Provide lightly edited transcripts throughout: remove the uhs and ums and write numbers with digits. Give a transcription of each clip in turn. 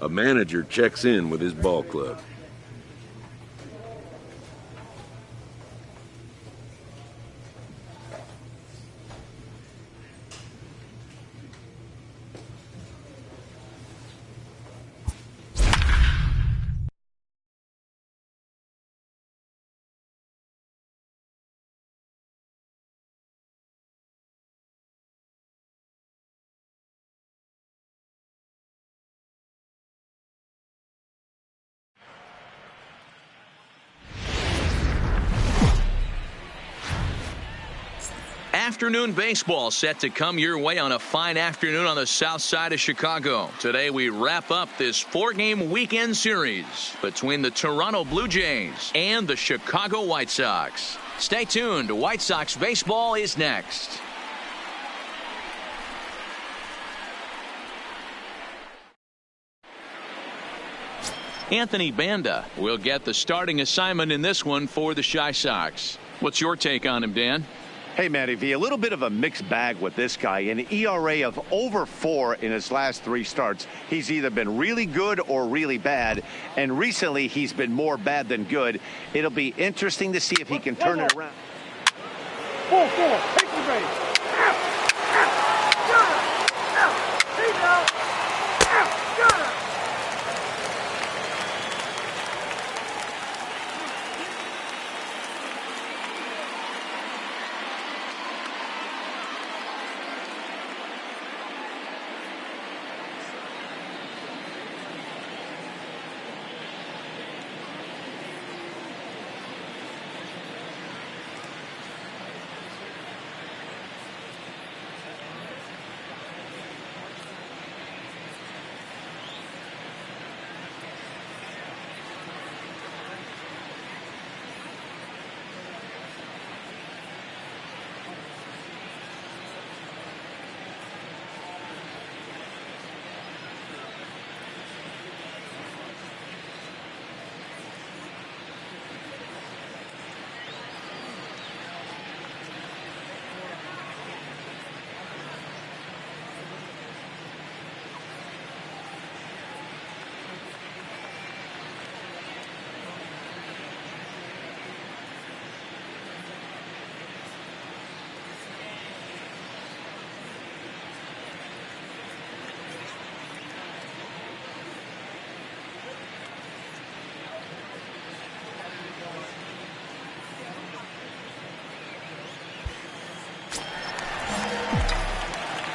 A manager checks in with his ball club. Afternoon baseball set to come your way on a fine afternoon on the south side of Chicago. Today we wrap up this 4-game weekend series between the Toronto Blue Jays and the Chicago White Sox. Stay tuned. White Sox baseball is next. Anthony Banda will get the starting assignment in this one for the Chi Sox. What's your take on him, Dan? Hey, Matty V, a little bit of a mixed bag with this guy. An ERA of over 4 in his last 3 starts. He's either been really good or really bad, and recently he's been more bad than good. It'll be interesting to see if he can turn it around. 4-4, take the base.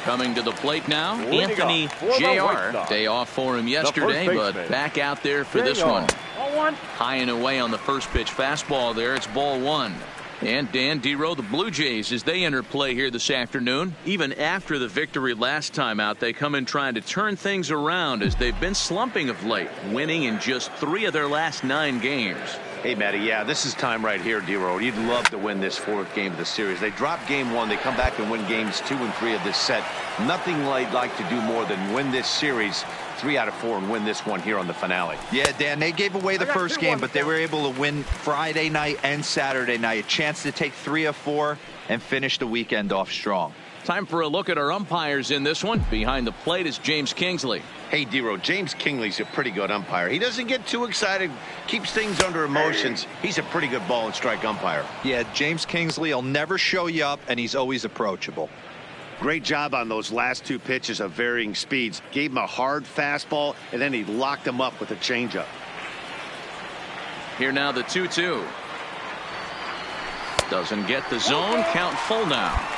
Coming to the plate now, Anthony Jr. Day off for him yesterday, but back out there for this one. High and away on the first pitch fastball there. It's ball 1. And Dan Dero, the Blue Jays, as they enter play here this afternoon, even after the victory last time out, they come in trying to turn things around as they've been slumping of late, winning in just 3 of their last 9 games. Hey, Matty, yeah, this is time right here, Dero. You'd love to win this 4th game of the series. They drop game 1. They come back and win games 2 and 3 of this set. Nothing they'd like to do more than win this series 3 out of 4 and win this one here on the finale. Yeah, Dan, they gave away the first game, but they were able to win Friday night and Saturday night. A chance to take 3 of 4 and finish the weekend off strong. Time for a look at our umpires in this one. Behind the plate is James Kingsley. Hey, Dero, James Kingsley's a pretty good umpire. He doesn't get too excited, keeps things under emotions. He's a pretty good ball and strike umpire. Yeah, James Kingsley will never show you up, and he's always approachable. Great job on those last 2 pitches of varying speeds. Gave him a hard fastball, and then he locked him up with a changeup. Here now the 2-2. Doesn't get the zone. Count full now.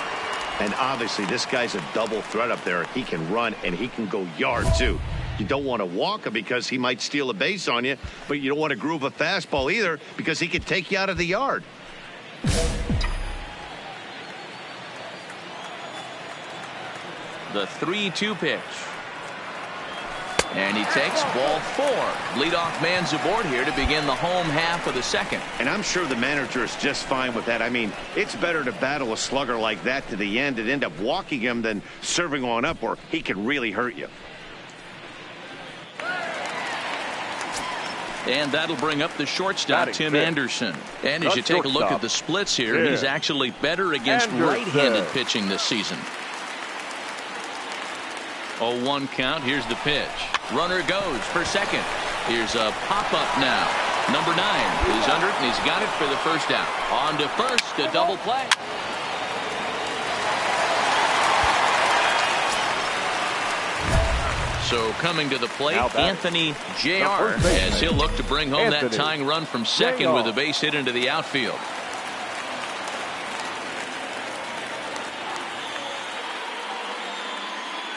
And obviously this guy's a double threat up there. He can run and he can go yard too. You don't want to walk him because he might steal a base on you, but you don't want to groove a fastball either because he could take you out of the yard. The 3-2 pitch. And he takes ball 4. Leadoff man's aboard here to begin the home half of the second. And I'm sure the manager is just fine with that. I mean, it's better to battle a slugger like that to the end and end up walking him than serving on up where he can really hurt you. And that'll bring up the shortstop, Tim Anderson. And as you take a look at the splits here, he's actually better against right-handed pitching this season. 0-1 count. Here's the pitch. Runner goes for second. Here's a pop-up now. Number 9 is under it, and he's got it for the first out. On to first, a double play. So coming to the plate, Anthony Jr. as he'll look to bring home that tying run from second with a base hit into the outfield.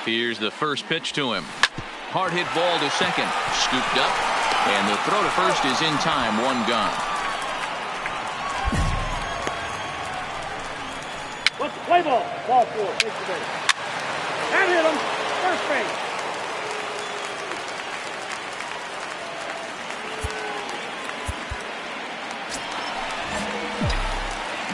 Here's the first pitch to him. Hard hit ball to second. Scooped up. And the throw to first is in time. One gone. What's the play ball? Ball 4. Take the base. And hit him. First base.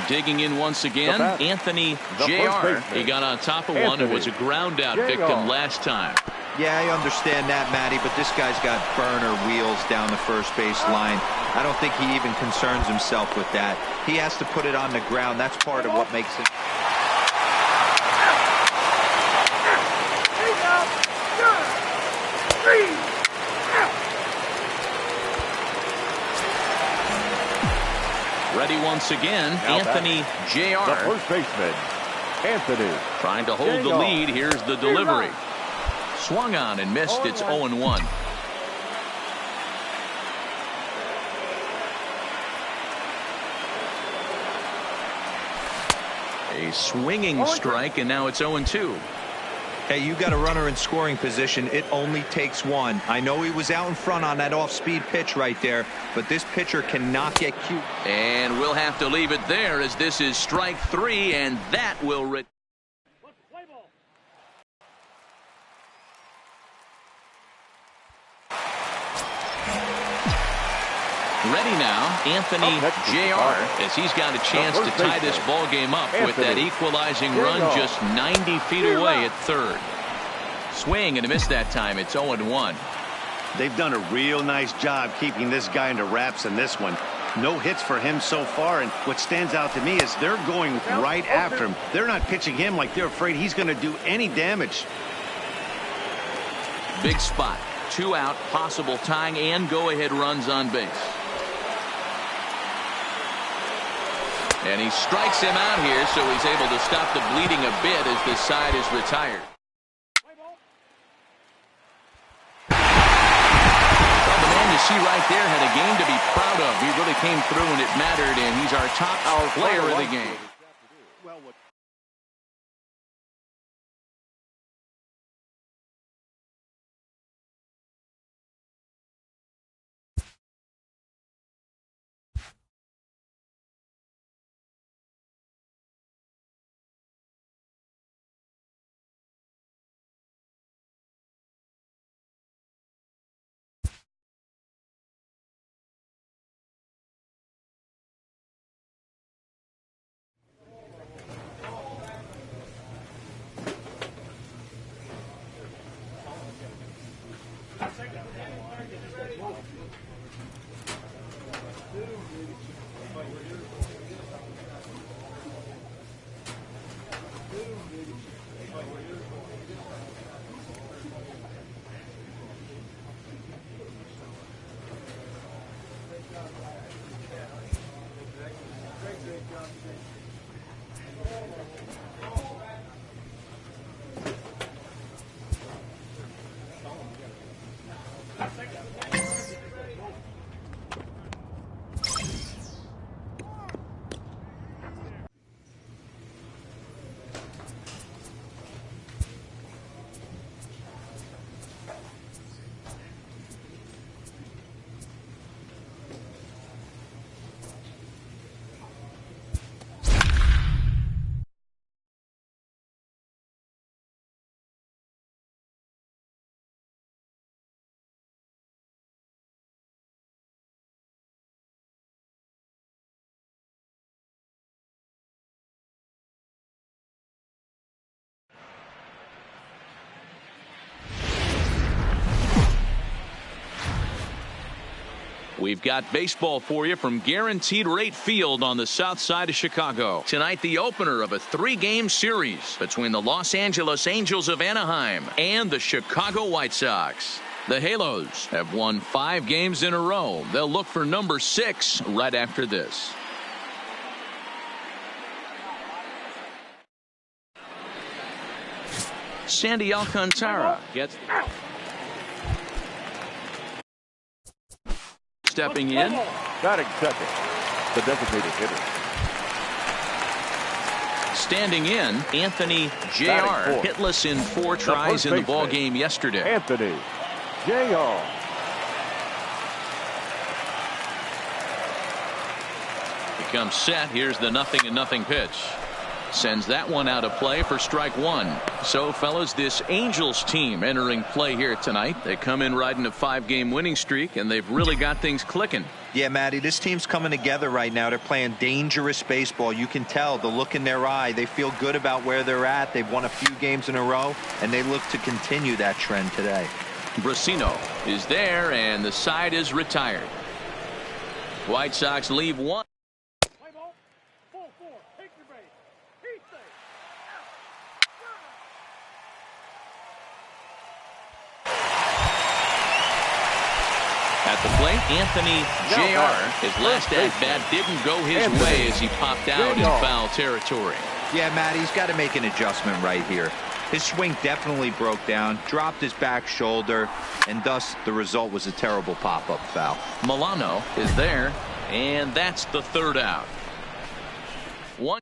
Digging in once again, Anthony Jr. He got on top of one and was a ground out victim last time. Yeah, I understand that, Matty, but this guy's got burner wheels down the first base line. I don't think he even concerns himself with that. He has to put it on the ground. That's part of what makes it. Ready once again, Anthony Jr. The first baseman, Anthony. Trying to hold the lead. Here's the delivery. Swung on and missed. It's 0-1. A swinging strike, and now it's 0-2. Hey, you got a runner in scoring position. It only takes one. I know he was out in front on that off-speed pitch right there, but this pitcher cannot get cute. And we'll have to leave it there as this is strike 3, and that will ready now, Anthony Jr. as he's got a chance to tie this ball game up with that equalizing run just 90 feet away at third. Swing and a miss that time. It's 0-1. They've done a real nice job keeping this guy into wraps in this one. No hits for him so far, and what stands out to me is they're going right after him. They're not pitching him like they're afraid he's going to do any damage. Big spot. 2 out, possible tying and go-ahead runs on base. And he strikes him out here, so he's able to stop the bleeding a bit as this side is retired. Well, the man you see right there had a game to be proud of. He really came through when it mattered, and he's our top player of the game. We've got baseball for you from Guaranteed Rate Field on the south side of Chicago. Tonight, the opener of a 3-game series between the Los Angeles Angels of Anaheim and the Chicago White Sox. The Halos have won 5 games in a row. They'll look for number 6 right after this. Sandy Alcantara gets stepping in. Batting second, the designated hitter. Standing in, Anthony Jr. hitless in 4 tries in the ball game yesterday. Anthony Jr. He comes set. Here's the 0-0 pitch. Sends that one out of play for strike 1. So, fellas, this Angels team entering play here tonight. They come in riding a 5-game winning streak, and they've really got things clicking. Yeah, Matty, this team's coming together right now. They're playing dangerous baseball. You can tell the look in their eye. They feel good about where they're at. They've won a few games in a row, and they look to continue that trend today. Brasino is there, and the side is retired. White Sox leave 1. At the plate, Anthony Jr. His last at-bat didn't go his way as he popped out in foul territory. Yeah, Matt, he's got to make an adjustment right here. His swing definitely broke down, dropped his back shoulder, and thus the result was a terrible pop-up foul. Milano is there, and that's the 3rd out. 1.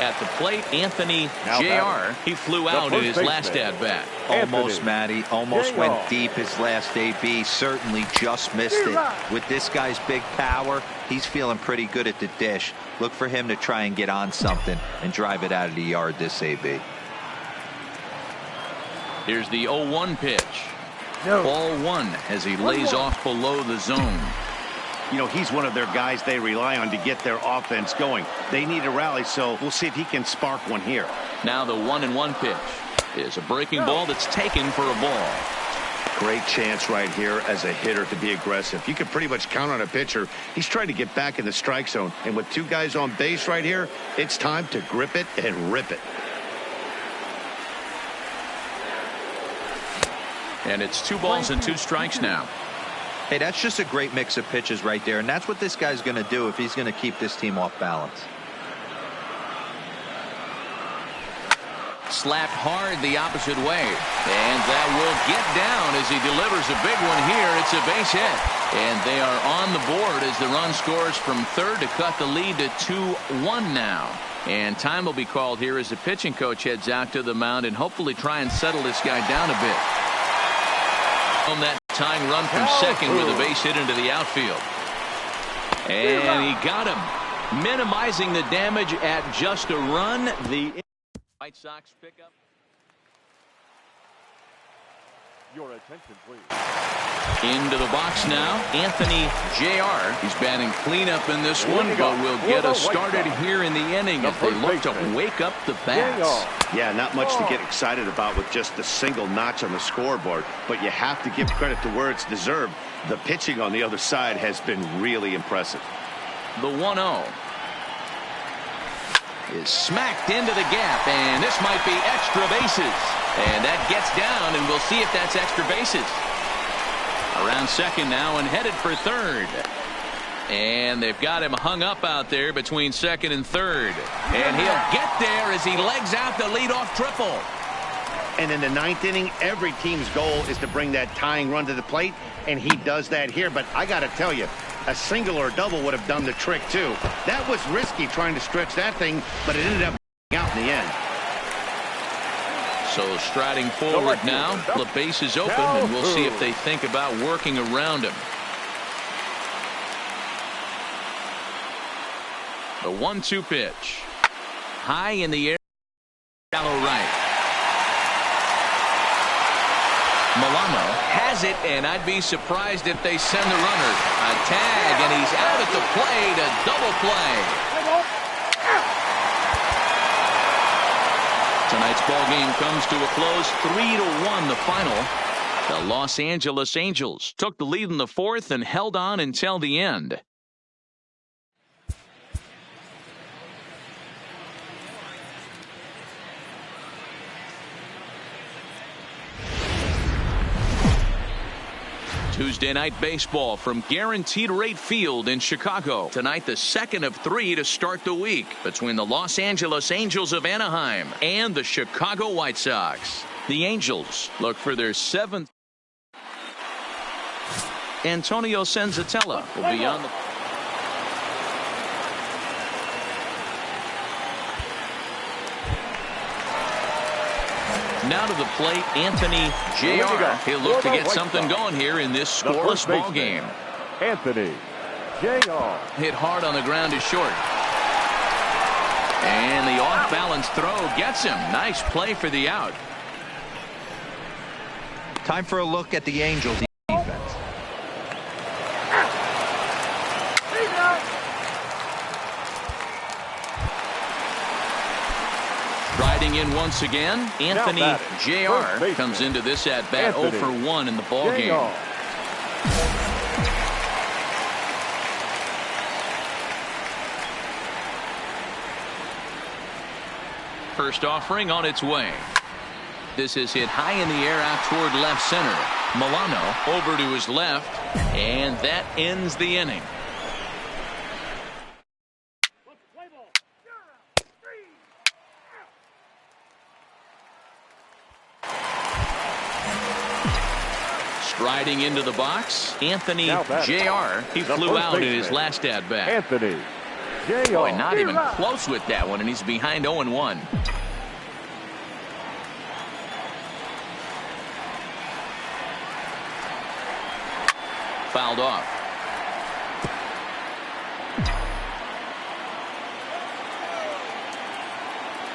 At the plate, Anthony Jr. He flew out in his last at-bat. Almost, Matty. Almost went deep his last AB. Certainly just missed it. With this guy's big power, he's feeling pretty good at the dish. Look for him to try and get on something and drive it out of the yard this AB. Here's the 0-1 pitch. Ball 1 as he lays off below the zone. You know, he's one of their guys they rely on to get their offense going. They need a rally, so we'll see if he can spark one here. Now the 1-1 pitch is a breaking ball that's taken for a ball. Great chance right here as a hitter to be aggressive. You can pretty much count on a pitcher. He's trying to get back in the strike zone. And with 2 guys on base right here, it's time to grip it and rip it. And it's 2 balls and 2 strikes now. Hey, that's just a great mix of pitches right there, and that's what this guy's going to do if he's going to keep this team off balance. Slapped hard the opposite way, and that will get down as he delivers a big one here. It's a base hit, and they are on the board as the run scores from 3rd to cut the lead to 2-1 now. And time will be called here as the pitching coach heads out to the mound and hopefully try and settle this guy down a bit. On that tying run from second with a base hit into the outfield. And he got him, minimizing the damage at just a run. The White Sox pick up. Your attention, please. Into the box now, Anthony Jr. He's batting cleanup in this one, but will get us started here in the inning as they look to wake up the bats. Yeah, not much to get excited about with just a single notch on the scoreboard, but you have to give credit to where it's deserved. The pitching on the other side has been really impressive. The 1-0 is smacked into the gap, and this might be extra bases. And that gets down, and we'll see if that's extra bases. Around second now and headed for 3rd. And they've got him hung up out there between 2nd and 3rd. And he'll get there as he legs out the leadoff triple. And in the 9th inning, every team's goal is to bring that tying run to the plate, and he does that here. But I got to tell you, a single or a double would have done the trick, too. That was risky trying to stretch that thing, but it ended up out in the end. So striding forward now, the base is open, and we'll see if they think about working around him. The 1-2 pitch. High in the air. Shallow right. Milano has it, and I'd be surprised if they send the runner. A tag, and he's out at the plate, a double play. Tonight's ball game comes to a close, 3-1 the final. The Los Angeles Angels took the lead in the fourth and held on until the end. Tuesday night baseball from Guaranteed Rate Field in Chicago. Tonight, the second of 3 to start the week between the Los Angeles Angels of Anaheim and the Chicago White Sox. The Angels look for their 7th. Antonio Senzatella will be on the. Now to the plate, Anthony Jr. He'll look to get something going here in this scoreless ball game. Anthony Jr. Hit hard on the ground is short. And the off-balance throw gets him. Nice play for the out. Time for a look at the Angel defense. Riding in once again, Anthony Jr. comes into this at-bat 0 for 1 in the ball game. First offering on its way. This is hit high in the air out toward left center. Milano over to his left, and that ends the inning. Striding into the box, Anthony Jr. He flew out in his last at-bat. Anthony Jr. Boy, not even close with that one, and he's behind 0-1. Fouled off.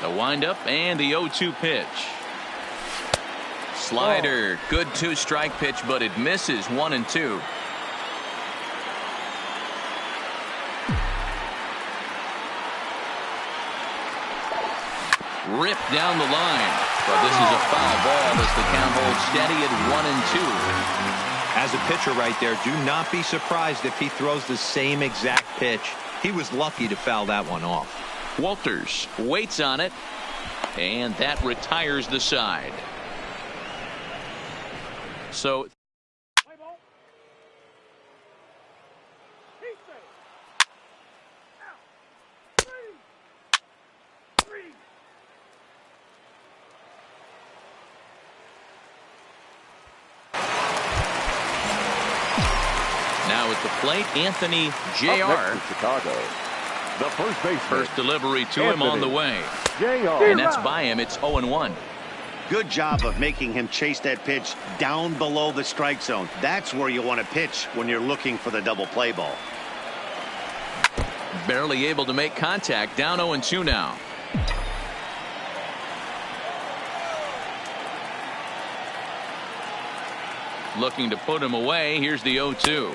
The windup and the 0-2 pitch. Slider, good 2-strike pitch, but it misses 1-2. Ripped down the line, but this is a foul ball as the count holds steady at 1-2. As a pitcher right there, do not be surprised if he throws the same exact pitch. He was lucky to foul that one off. Walters waits on it, and that retires the side. So now at the plate, Anthony Jr. Chicago. The first baseman. First delivery to him on the way. Jr. And that's by him. It's 0-1. Good job of making him chase that pitch down below the strike zone. That's where you want to pitch when you're looking for the double play ball. Barely able to make contact. Down 0-2 now. Looking to put him away. Here's the 0-2.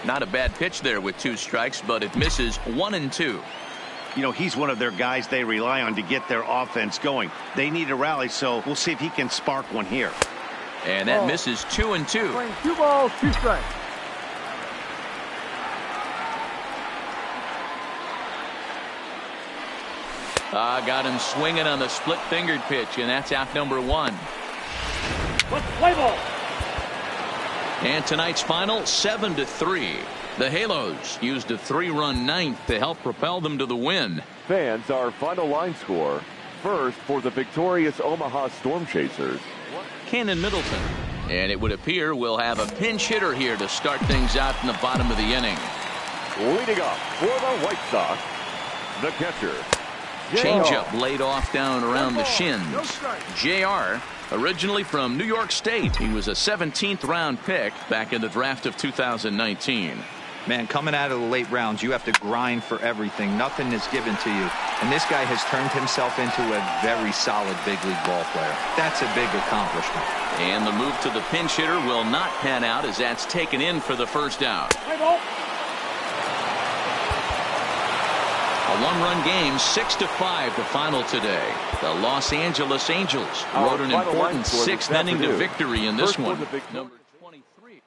Not a bad pitch there with 2 strikes, but it misses 1-2. You know, he's one of their guys they rely on to get their offense going. They need a rally, so we'll see if he can spark one here. And that misses 2-2. 2 balls, 2 strikes. Got him swinging on the split-fingered pitch, and that's out number 1. Let's play ball. And tonight's final, 7-3. The Halos used a 3-run ninth to help propel them to the win. Fans, our final line score. First for the victorious Omaha Storm Chasers, Cannon Middleton. And it would appear we'll have a pinch hitter here to start things out in the bottom of the inning. leading up for the White Sox, the catcher. Changeup laid off down around the shins. JR, originally from New York State. He was a 17th round pick back in the draft of 2019. Man, coming out of the late rounds, you have to grind for everything. Nothing is given to you. And this guy has turned himself into a very solid big league ball player. That's a big accomplishment. And the move to the pinch hitter will not pan out as that's taken in for the first out. A one-run game, 6-5 the final today. The Los Angeles Angels rode an important sixth inning to victory in this one. Number 23.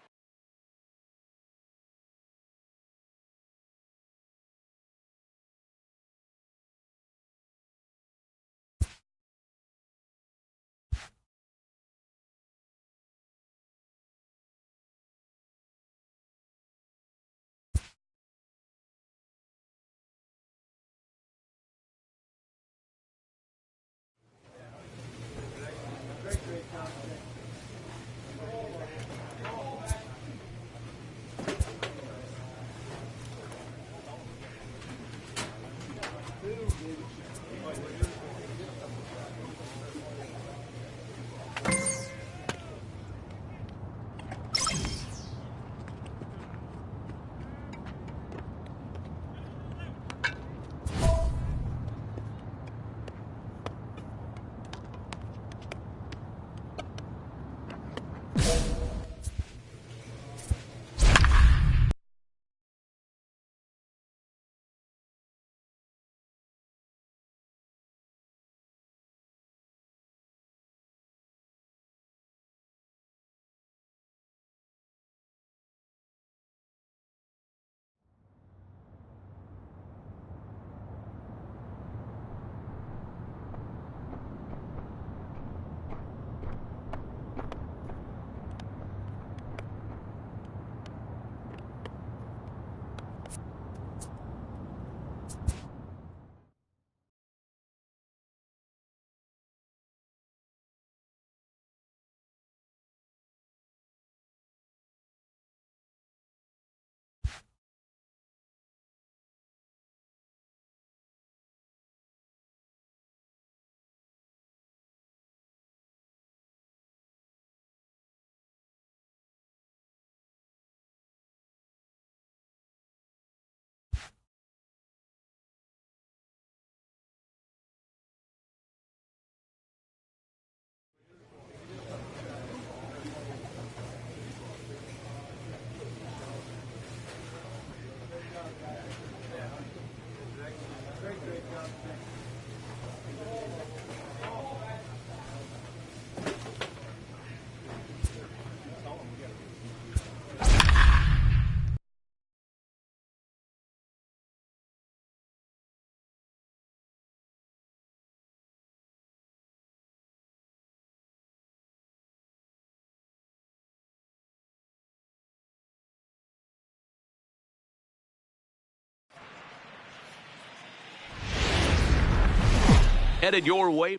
Headed your way.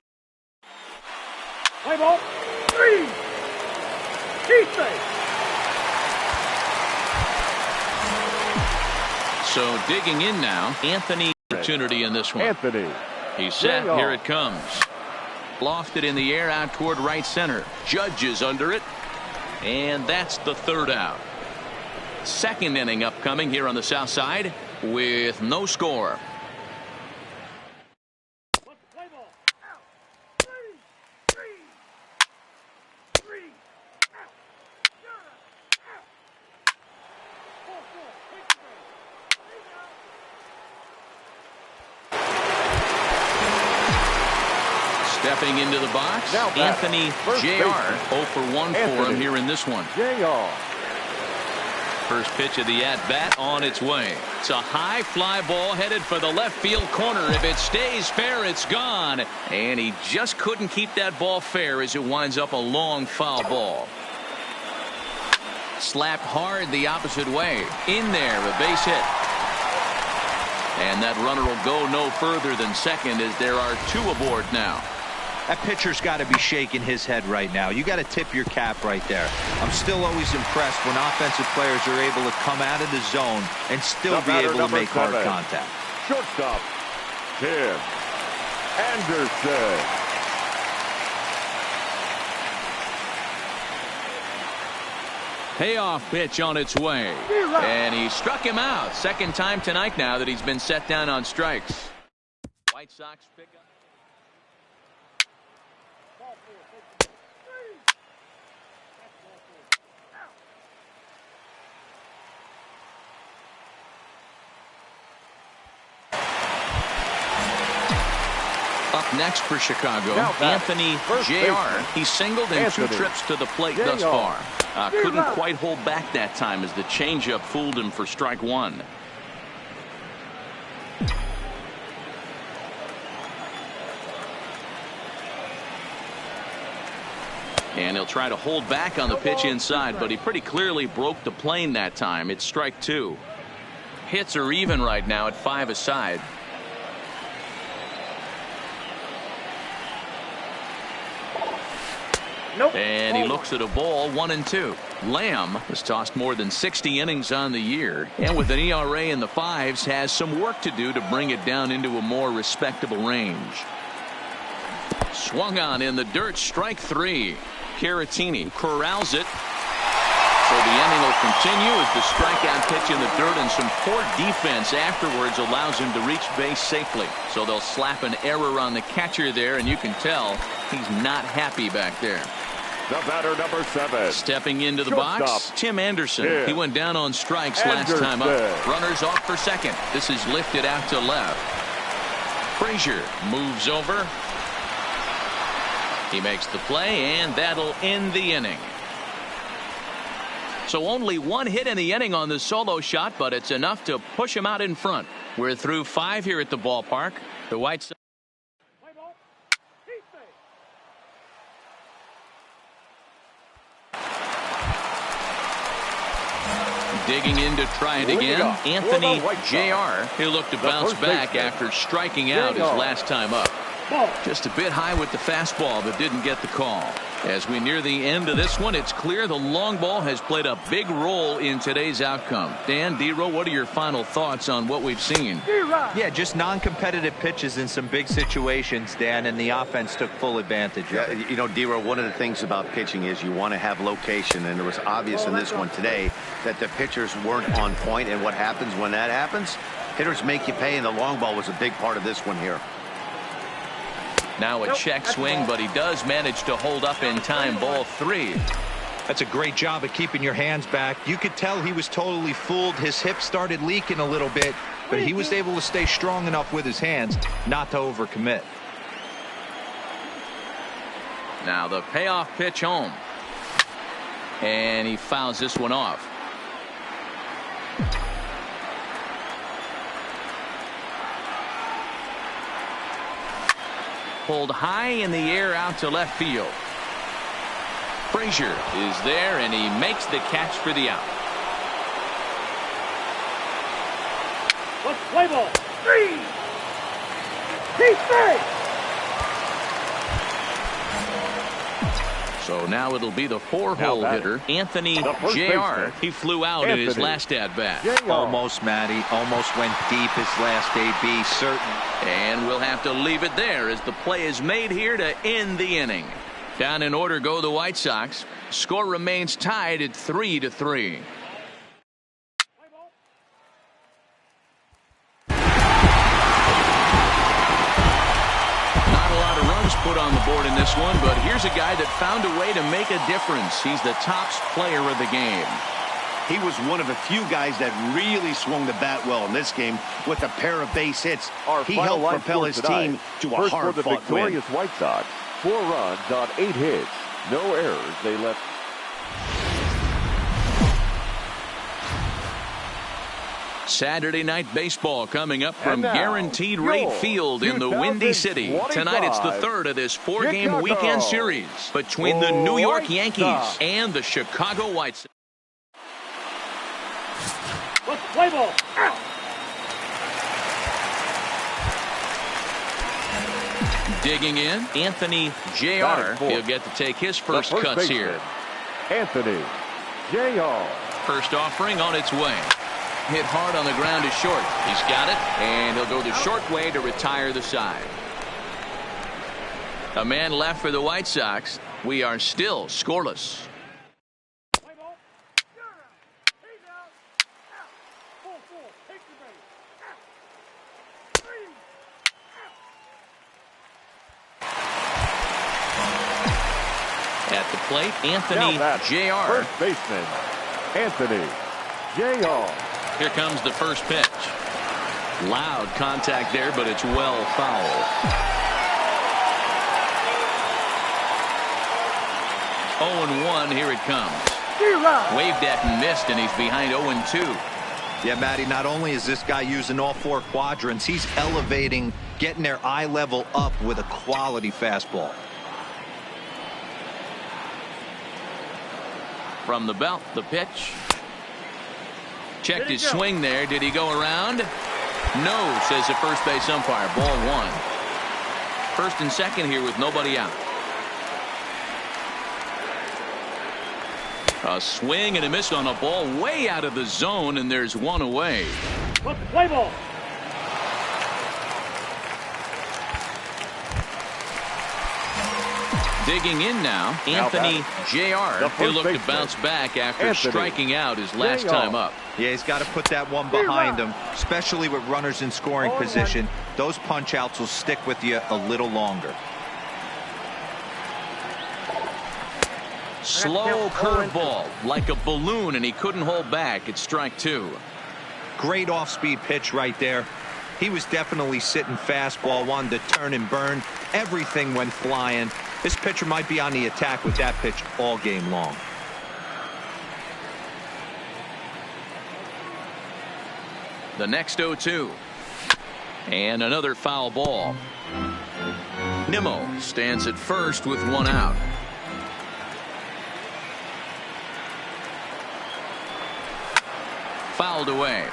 Play ball. 3. Keep safe. So digging in now, Anthony opportunity in this one. Anthony. He's set. Here it comes. Lofted in the air out toward right center. Judge is under it. And that's the third out. Second inning upcoming here on the south side with no score. Stepping into the box, now Anthony Jr. 0 for 1 for him here in this one. JR. First pitch of the at-bat on its way. It's a high fly ball headed for the left field corner. If it stays fair, it's gone. And he just couldn't keep that ball fair as it winds up a long foul ball. Slapped hard the opposite way. In there, a base hit. And that runner will go no further than second as there are 2 aboard now. That pitcher's got to be shaking his head right now. You got to tip your cap right there. I'm still always impressed when offensive players are able to come out of the zone and still be able to make hard contact. Shortstop, Tim Anderson. Payoff pitch on its way. And he struck him out. Second time tonight now that he's been set down on strikes. White Sox pick up. Up next for Chicago, Anthony Jr. He singled in 2 trips to the plate thus far. Couldn't quite hold back that time as the changeup fooled him for strike 1. And he'll try to hold back on the pitch inside, but he pretty clearly broke the plane that time. It's strike 2. Hits are even right now at 5 aside. Nope. And he looks at a ball, 1-2. Lamb has tossed more than 60 innings on the year, and with an ERA in the 5s, has some work to do to bring it down into a more respectable range. Swung on in the dirt, strike 3. Caratini corrals it. So the inning will continue as the strikeout pitch in the dirt and some poor defense afterwards allows him to reach base safely. So they'll slap an error on the catcher there, and you can tell he's not happy back there. The batter, number 7. Stepping into the box, Tim Anderson. He went down on strikes last time up. Runners off for second. This is lifted out to left. Frazier moves over. He makes the play, and that'll end the inning. So only 1 hit in the inning on the solo shot, but it's enough to push him out in front. We're through 5 here at the ballpark. The White Sox. Digging in to try it again. Anthony Jr. He'll look to bounce back after striking out his last time up. Just a bit high with the fastball, but didn't get the call. As we near the end of this one, it's clear the long ball has played a big role in today's outcome. Dan, Dero, what are your final thoughts on what we've seen? Yeah, just non-competitive pitches in some big situations, Dan, and the offense took full advantage of it. You know, Dero, one of the things about pitching is you want to have location, and it was obvious in this one today that the pitchers weren't on point, and what happens when that happens? Hitters make you pay, and the long ball was a big part of this one here. Now a check swing, but he does manage to hold up in time. Ball 3. That's a great job of keeping your hands back. You could tell he was totally fooled. His hip started leaking a little bit, but he was able to stay strong enough with his hands not to overcommit. Now the payoff pitch home. And he fouls this one off. Pulled high in the air out to left field. Frazier is there, and he makes the catch for the out. Let's play ball. 3. Keep 3. So now it'll be the 4-hole hitter, Anthony Jr. He flew out in his last at-bat. Almost, Matty. Almost went deep his last AB, certain. And we'll have to leave it there as the play is made here to end the inning. Down in order go the White Sox. Score remains tied at 3-3. Put on the board in this one, but here's a guy that found a way to make a difference. He's the tops player of the game. He was one of a few guys that really swung the bat well in this game with a pair of base hits. He helped propel his team to a hard-fought win. Victorious White Sox, 4 runs on 8 hits, no errors. They left. Saturday night baseball coming up from Guaranteed Rate Field in the Windy City. Tonight it's the 3rd of this 4-game weekend series between the New York Yankees and the Chicago White Sox. Let's play ball. Digging in, Anthony Jr. He'll get to take his first cuts here. Anthony Jr. First offering on its way. Hit hard on the ground to short. He's got it, and he'll go the short way to retire the side. A man left for the White Sox. We are still scoreless. At the plate, Anthony Jr. First baseman, Anthony Jr. Here comes the first pitch. Loud contact there, but it's well foul. 0-1. Here it comes. Waved at and missed, and he's behind 0-2. Yeah, Matty, not only is this guy using all 4 quadrants, he's elevating, getting their eye level up with a quality fastball. From the belt, the pitch. Checked his swing there. Did he go around? No, says the first base umpire. Ball 1. First and second here with nobody out. A swing and a miss on a ball way out of the zone, and there's one away. Play ball. Digging in now, Anthony Jr. He'll look to bounce back after striking out his last time up. Yeah, he's got to put that one behind him, especially with runners in scoring position. Those punch outs will stick with you a little longer. Slow curveball, like a balloon, and he couldn't hold back. It's strike 2. Great off-speed pitch right there. He was definitely sitting fastball, wanted to turn and burn. Everything went flying. This pitcher might be on the attack with that pitch all game long. The next 0-2. And another foul ball. Nimmo stands at first with one out. Fouled away.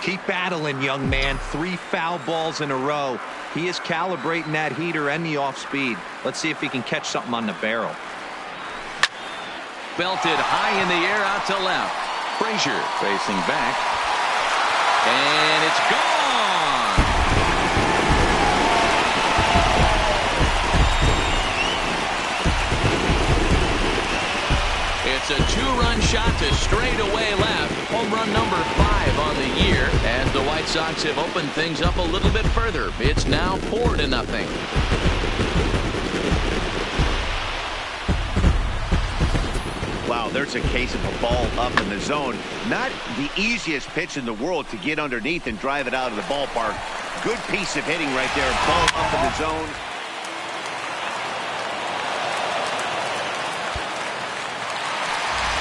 Keep battling, young man. 3 foul balls in a row. He is calibrating that heater and the off speed. Let's see if he can catch something on the barrel. Belted high in the air out to left. Frazier facing back. And it's gone. It's a 2-run shot to straightaway left. Home run number 5 on the year, as the White Sox have opened things up a little bit further. It's now 4-0. Wow, there's a case of a ball up in the zone. Not the easiest pitch in the world to get underneath and drive it out of the ballpark. Good piece of hitting right there. Ball up in the zone.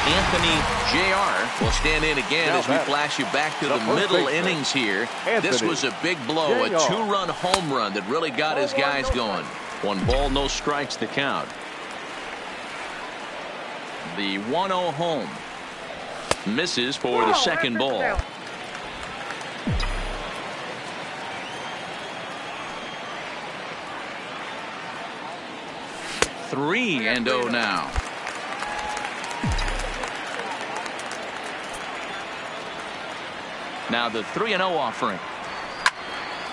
Anthony Jr. will stand in again as we flash you back to the middle innings here. This was a big blow, a 2-run home run that really got his guys going. 1 ball, no strikes to count. The 1-0 home. Misses for the second ball. Three and 0 now. Now the 3-0 offering.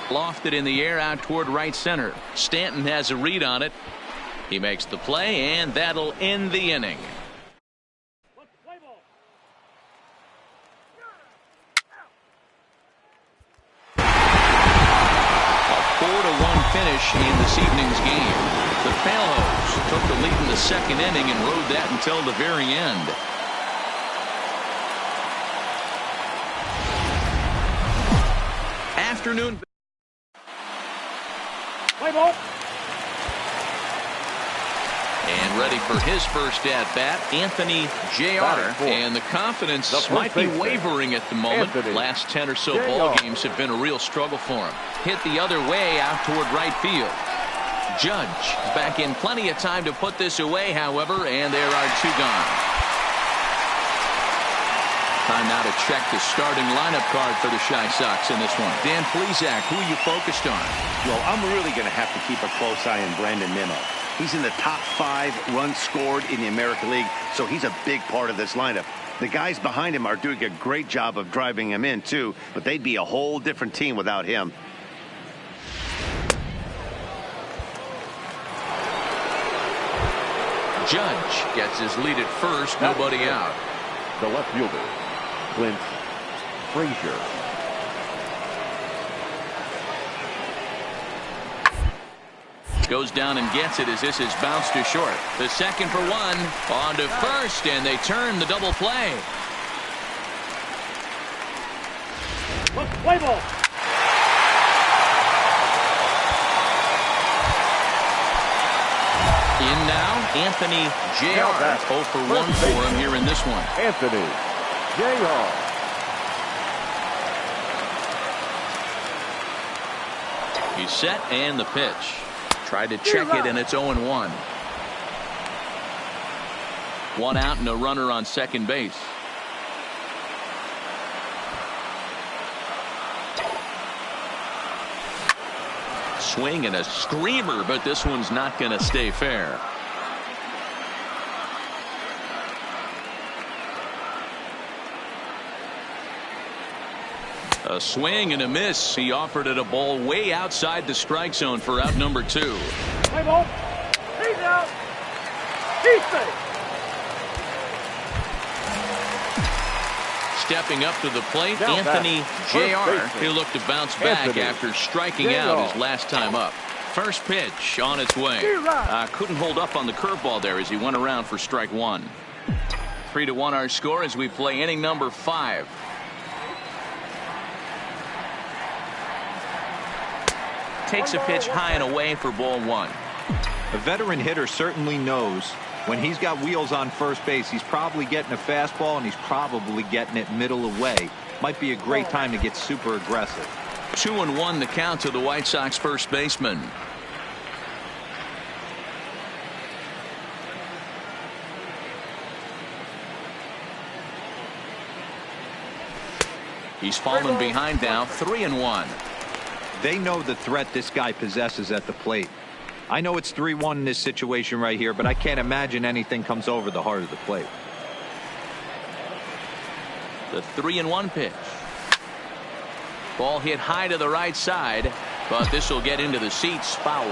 Lofted in the air out toward right center. Stanton has a read on it. He makes the play, and that'll end the inning. A 4-1 finish in this evening's game. The Palos took the lead in the second inning and rode that until the very end. Afternoon. Play ball. And ready for his first at-bat, Anthony Jr. And the confidence might be wavering at the moment. Last 10 or so ball games have been a real struggle for him. Hit the other way out toward right field. Judge is back in plenty of time to put this away, however, and there are 2 gone. Time now to check the starting lineup card for the Chi Sox in this one. Dan Plesac, who are you focused on? Well, I'm really going to have to keep a close eye on Brandon Nimmo. He's in the top 5 runs scored in the American League, so he's a big part of this lineup. The guys behind him are doing a great job of driving him in, too, but they'd be a whole different team without him. Judge gets his lead at first, nobody out. The left fielder, Clint Frazier. Goes down and gets it as this is bounced to short. The second for 1 on to first, and they turn the double play. Play ball. In in now, Anthony Jr. 0 for 1 for him here in this one. Anthony Jr. He's set and the pitch. Tried to check it and it's 0-1. One out and a runner on second base. Swing and a screamer, but this one's not going to stay fair. A swing and a miss. He offered it a ball way outside the strike zone for out number 2. Play ball. He's out. He's safe. Stepping up to the plate, Anthony Jr. He looked to bounce back after striking out his last time up. First pitch on its way. Couldn't hold up on the curveball there as he went around for strike 1. 3-1 our score as we play inning number 5. Takes a pitch high and away for ball 1. A veteran hitter certainly knows when he's got wheels on first base, he's probably getting a fastball and he's probably getting it middle away. Might be a great time to get super aggressive. 2-1 the count to the White Sox first baseman. He's fallen behind now, 3-1. They know the threat this guy possesses at the plate. I know it's 3-1 in this situation right here, but I can't imagine anything comes over the heart of the plate. The 3-1 pitch. Ball hit high to the right side, but this will get into the seats, foul.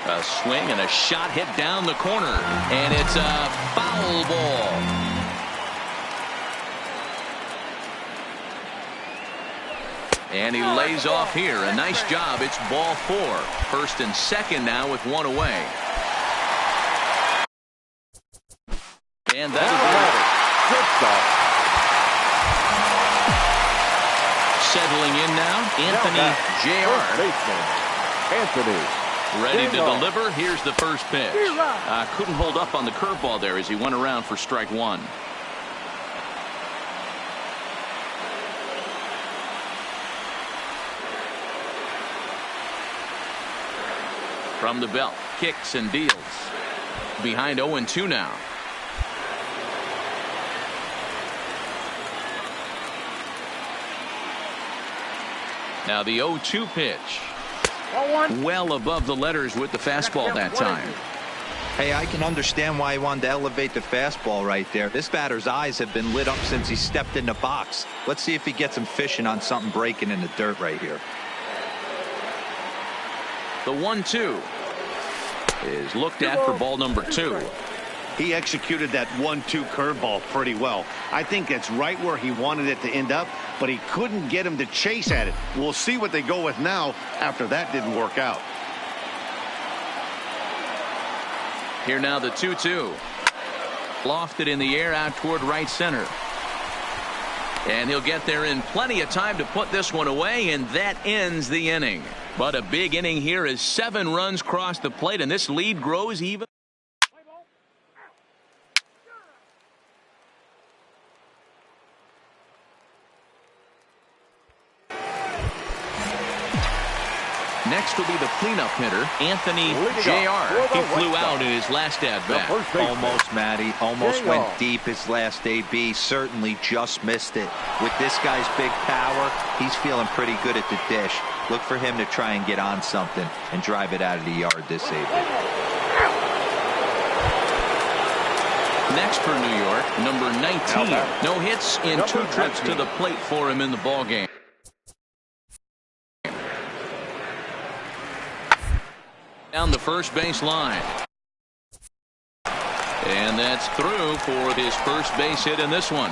A swing and a shot hit down the corner, and it's a foul ball. And he lays off here. A nice job. It's ball 4. First and second now with 1 away. And that'll do it. Good stop. Settling in now, Anthony Jr. Anthony. Ready to deliver. Here's the first pitch. Couldn't hold up on the curveball there as he went around for strike 1. From the belt, kicks and deals. Behind 0-2 now. Now the 0-2 pitch. Well above the letters with the fastball that time. Hey, I can understand why he wanted to elevate the fastball right there. This batter's eyes have been lit up since he stepped in the box. Let's see if he gets him fishing on something breaking in the dirt right here. The 1-2 is looked at for ball number 2. He executed that 1-2 curveball pretty well. I think it's right where he wanted it to end up, but he couldn't get him to chase at it. We'll see what they go with now after that didn't work out. Here now the 2-2. Lofted in the air out toward right center. And he'll get there in plenty of time to put this one away, and that ends the inning. But a big inning here as 7 runs cross the plate, and this lead grows even. Next will be the cleanup hitter, Anthony Jr. He flew out in his last at-bat. Almost, Matty. Almost went deep his last AB. Certainly just missed it. With this guy's big power, he's feeling pretty good at the dish. Look for him to try and get on something and drive it out of the yard this AB. Next for New York, number 19. No hits in 2 trips to the plate for him in the ballgame. Down the first base line. And that's through for his first base hit in this one.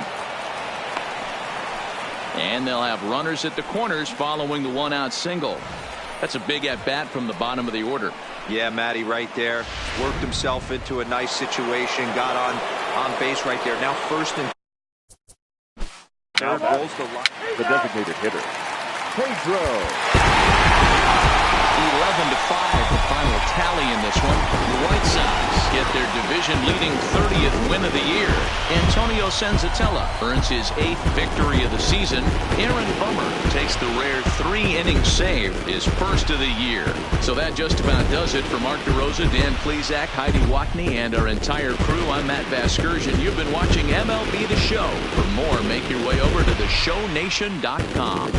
And they'll have runners at the corners following the 1-out single. That's a big at-bat from the bottom of the order. Yeah, Matty, right there. Worked himself into a nice situation. Got on base right there. Now first and now goes the designated hitter. Pedro. 11-5, the final tally in this one. The White Sox get their division-leading 30th win of the year. Antonio Senzatella earns his 8th victory of the season. Aaron Bummer takes the rare 3-inning save, his first of the year. So that just about does it for Mark DeRosa, Dan Plesac, Heidi Watney, and our entire crew. I'm Matt Vasgersian. You've been watching MLB The Show. For more, make your way over to theshownation.com.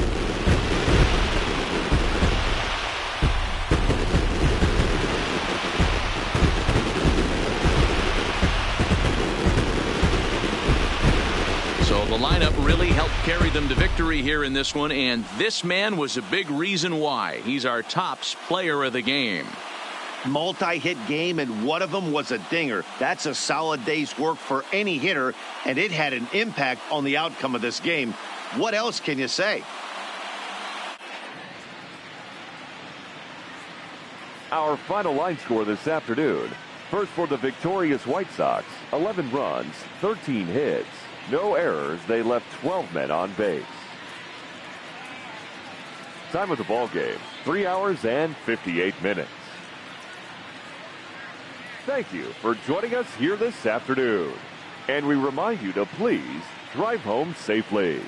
So the lineup really helped carry them to victory here in this one, and this man was a big reason why. He's our tops player of the game. Multi-hit game, and one of them was a dinger. That's a solid day's work for any hitter, and it had an impact on the outcome of this game. What else can you say? Our final line score this afternoon. First for the victorious White Sox, 11 runs, 13 hits. No errors. They left 12 men on base. Time of the ball game, 3 hours and 58 minutes. Thank you for joining us here this afternoon. And we remind you to please drive home safely.